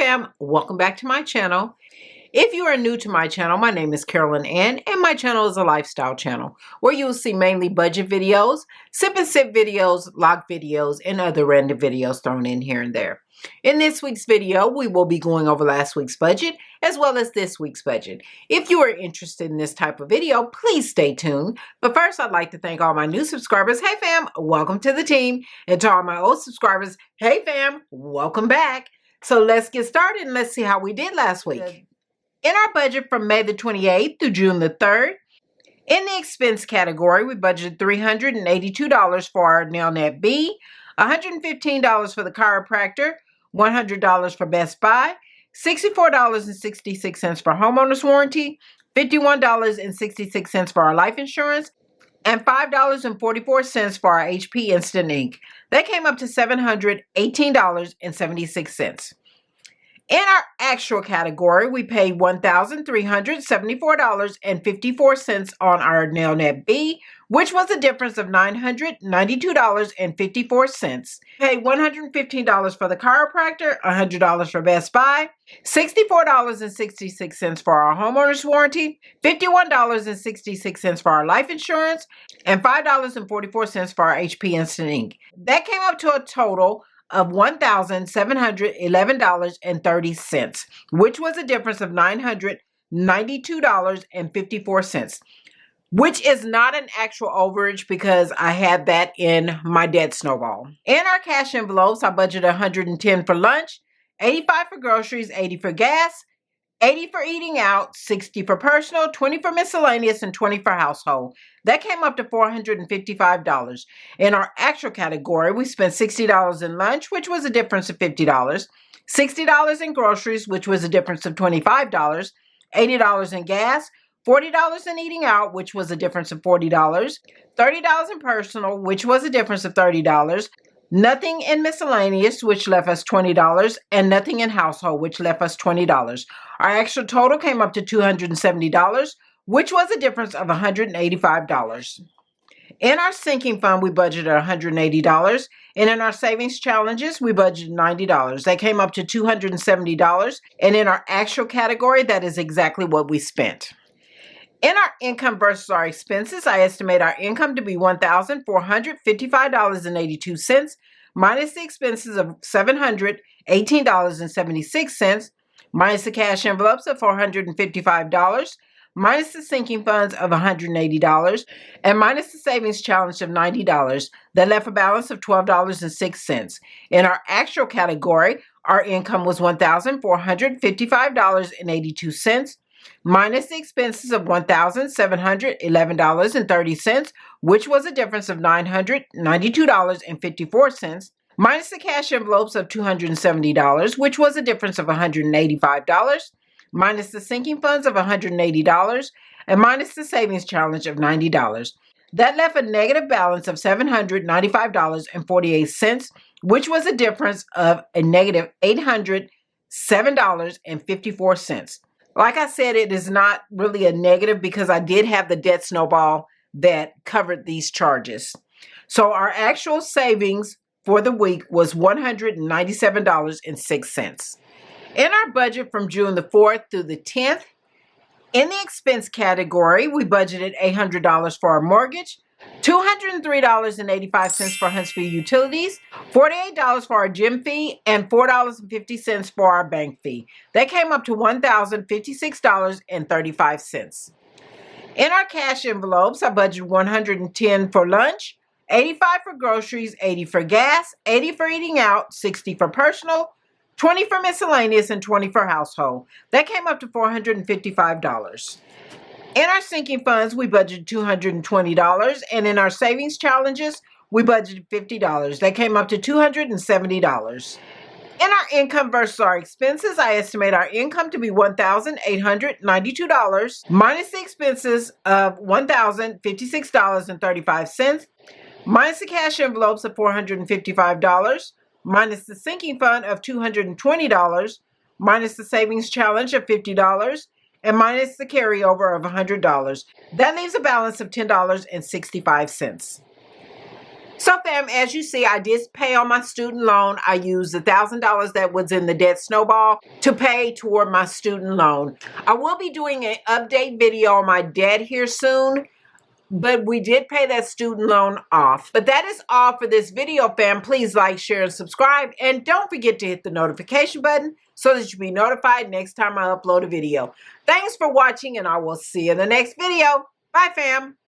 fam, welcome back to my channel. If you are new to my channel, my name is Carolyn Ann, and my channel is a lifestyle channel where you'll see mainly budget videos, sip and sip videos, lock videos, and other random videos thrown in here and there. In this week's video, we will be going over last week's budget as well as this week's budget. If you are interested in this type of video, please stay tuned. But first, I'd like to thank all my new subscribers. Hey fam, welcome to the team. And to all my old subscribers, hey fam, welcome back. So let's get started and let's see how we did last week. In our budget from May the 28th through June the 3rd, in the expense category, we budgeted $382 for our nail net B, $115 for the chiropractor, $100 for Best Buy, $64.66 for homeowner's warranty, $51.66 for our life insurance, and $5.44 for our HP Instant Ink. That came up to $718.76. In our actual category, we paid $1,374.54 on our nail net B, which was a difference of $992.54. Paid $115 for the chiropractor, $100 for Best Buy, $64.66 for our homeowner's warranty, $51.66 for our life insurance, and $5.44 for our HP Instant Ink. That came up to a total of $1,711.30, which was a difference of $992.54, which is not an actual overage because I had that in my debt snowball. In our cash envelopes, I budgeted $110 for lunch, $85 for groceries, $80 for gas, $80 for eating out, $60 for personal, $20 for miscellaneous, and $20 for household. That came up to $455. In our actual category, we spent $60 in lunch, which was a difference of $50, $60 in groceries, which was a difference of $25, $80 in gas, $40 in eating out, which was a difference of $40, $30 in personal, which was a difference of $30, nothing in miscellaneous, which left us $20, and nothing in household, which left us $20. Our actual total came up to $270, which was a difference of $185. In our sinking fund, we budgeted $180, and in our savings challenges, we budgeted $90. That came up to $270, and in our actual category, that is exactly what we spent. In our income versus our expenses, I estimate our income to be $1,455.82, minus the expenses of $718.76, minus the cash envelopes of $455, minus the sinking funds of $180, and minus the savings challenge of $90. That left a balance of $12.06. In our actual category, our income was $1,455.82, minus the expenses of $1,711.30, which was a difference of $992.54, minus the cash envelopes of $270, which was a difference of $185, minus the sinking funds of $180, and minus the savings challenge of $90. That left a negative balance of $795.48, which was a difference of a negative $807.54. Like I said, it is not really a negative because I did have the debt snowball that covered these charges. So our actual savings for the week was $197.06. In our budget from June the 4th through the 10th, in the expense category, we budgeted $800 for our mortgage, $203.85 for Huntsville utilities, $48 for our gym fee, and $4.50 for our bank fee. That came up to $1,056.35. In our cash envelopes, I budgeted $110 for lunch, $85 for groceries, $80 for gas, $80 for eating out, $60 for personal, $20 for miscellaneous, and $20 for household. That came up to $455. In our sinking funds, we budgeted $220, and in our savings challenges, we budgeted $50. That came up to $270. In our income versus our expenses, I estimate our income to be $1,892, minus the expenses of $1,056.35, minus the cash envelopes of $455, minus the sinking fund of $220, minus the savings challenge of $50, and minus the carryover of $100. That leaves a balance of $10.65. So fam, as you see, I did pay on my student loan. I used the $1,000 that was in the debt snowball to pay toward my student loan. I will be doing an update video on my debt here soon, but we did pay that student loan off. But that is all for this video, fam. Please like, share, and subscribe. And don't forget to hit the notification button so that you'll be notified next time I upload a video. Thanks for watching, and I will see you in the next video. Bye, fam.